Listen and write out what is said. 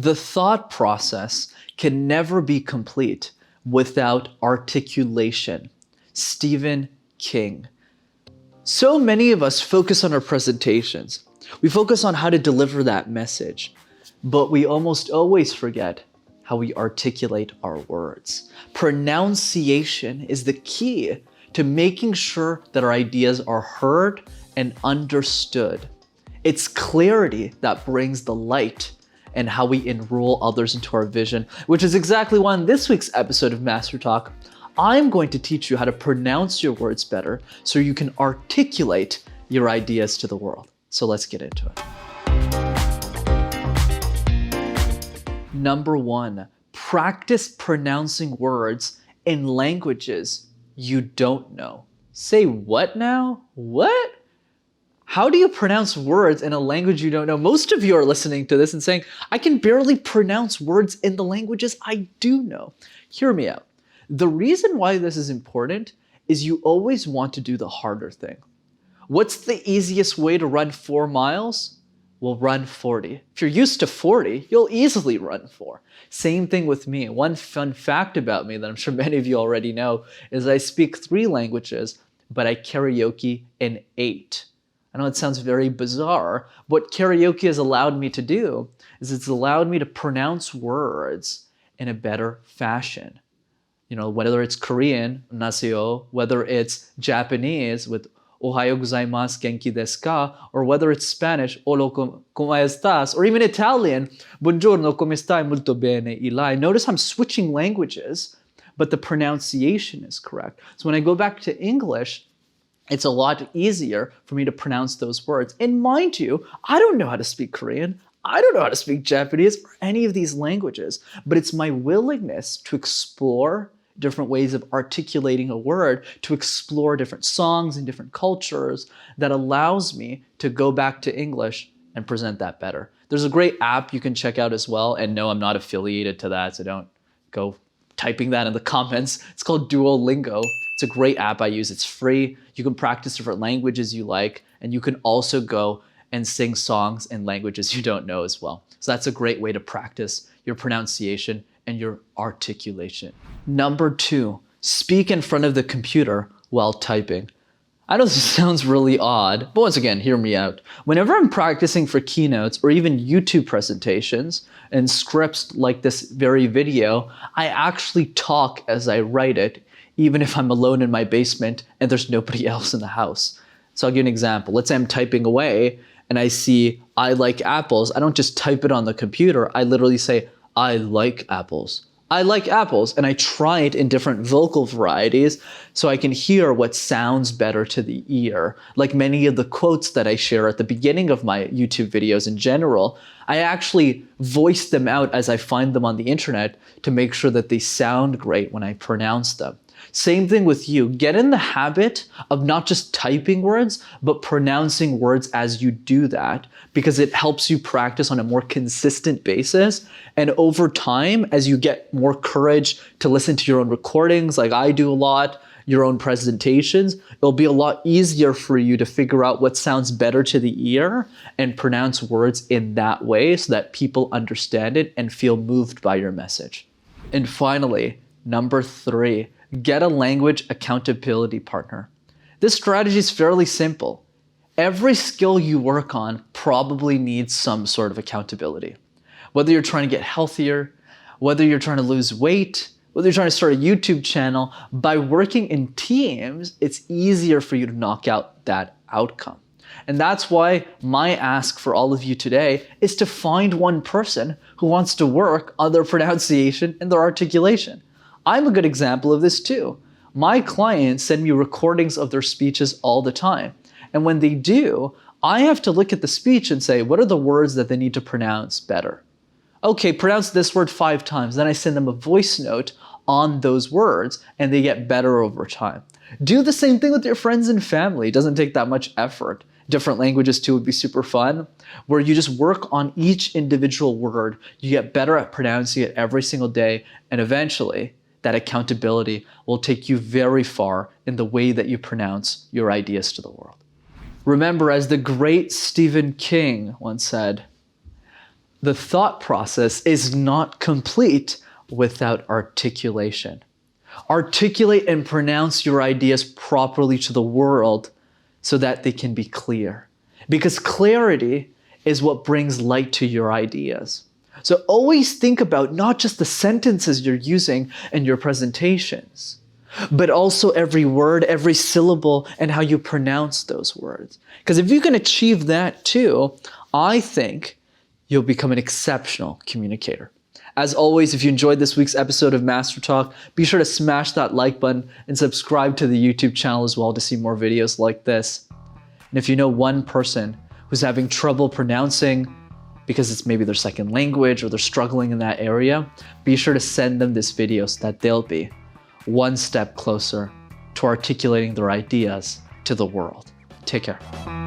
The thought process can never be complete without articulation. Stephen King. So many of us focus on our presentations. We focus on how to deliver that message, but we almost always forget how we articulate our words. Pronunciation is the key to making sure that our ideas are heard and understood. It's clarity that brings the light and how we enroll others into our vision, which is exactly why in this week's episode of Master Talk, I'm going to teach you how to pronounce your words better so you can articulate your ideas to the world. So let's get into it. Number 1, practice pronouncing words in languages you don't know. Say what now? What? How do you pronounce words in a language you don't know? Most of you are listening to this and saying, I can barely pronounce words in the languages I do know. Hear me out. The reason why this is important is you always want to do the harder thing. What's the easiest way to run 4 miles? Well, run 40. If you're used to 40, you'll easily run 4. Same thing with me. One fun fact about me that I'm sure many of you already know is I speak 3 languages, but I karaoke in 8. I know it sounds very bizarre. What karaoke has allowed me to do is it's allowed me to pronounce words in a better fashion. You know, whether it's Korean, 안녕하세요, whether it's Japanese with Ohayo gozaimasu, genki desu ka, or whether it's Spanish, hola, como estas, or even Italian, buongiorno, come stai, molto bene, ilai. Notice I'm switching languages, but the pronunciation is correct. So when I go back to English, it's a lot easier for me to pronounce those words. And mind you, I don't know how to speak Korean. I don't know how to speak Japanese or any of these languages, but it's my willingness to explore different ways of articulating a word, to explore different songs and different cultures that allows me to go back to English and present that better. There's a great app you can check out as well. And no, I'm not affiliated to that, so don't go typing that in the comments. It's called Duolingo. It's a great app I use. It's free. You can practice different languages you like, and you can also go and sing songs in languages you don't know as well. So that's a great way to practice your pronunciation and your articulation. Number 2, speak in front of the computer while typing. I know this sounds really odd, but once again, hear me out. Whenever I'm practicing for keynotes or even YouTube presentations and scripts like this very video, I actually talk as I write it, even if I'm alone in my basement and there's nobody else in the house. So I'll give you an example. Let's say I'm typing away and I see, I like apples. I don't just type it on the computer. I literally say, I like apples. I like apples, and I try it in different vocal varieties so I can hear what sounds better to the ear. Like many of the quotes that I share at the beginning of my YouTube videos in general, I actually voice them out as I find them on the internet to make sure that they sound great when I pronounce them. Same thing with you. Get in the habit of not just typing words, but pronouncing words as you do that, because it helps you practice on a more consistent basis. And over time, as you get more courage to listen to your own recordings, like I do a lot, your own presentations, it'll be a lot easier for you to figure out what sounds better to the ear and pronounce words in that way so that people understand it and feel moved by your message. And finally, number 3, get a language accountability partner. This strategy is fairly simple. Every skill you work on probably needs some sort of accountability. Whether you're trying to get healthier, whether you're trying to lose weight, whether you're trying to start a YouTube channel, by working in teams, it's easier for you to knock out that outcome. And that's why my ask for all of you today is to find one person who wants to work on their pronunciation and their articulation. I'm a good example of this too. My clients send me recordings of their speeches all the time. And when they do, I have to look at the speech and say, what are the words that they need to pronounce better? Okay, pronounce this word 5 times. Then I send them a voice note on those words and they get better over time. Do the same thing with your friends and family. It doesn't take that much effort. Different languages too would be super fun, where you just work on each individual word. You get better at pronouncing it every single day, and eventually that accountability will take you very far in the way that you pronounce your ideas to the world. Remember, as the great Stephen King once said, The thought process is not complete without articulation. Articulate and pronounce your ideas properly to the world so that they can be clear. Because clarity is what brings light to your ideas. So always think about not just the sentences you're using in your presentations, but also every word, every syllable, and how you pronounce those words. Because if you can achieve that too, I think you'll become an exceptional communicator. As always, if you enjoyed this week's episode of Master Talk, be sure to smash that like button and subscribe to the YouTube channel as well to see more videos like this. And if you know one person who's having trouble pronouncing because it's maybe their second language or they're struggling in that area, be sure to send them this video so that they'll be one step closer to articulating their ideas to the world. Take care.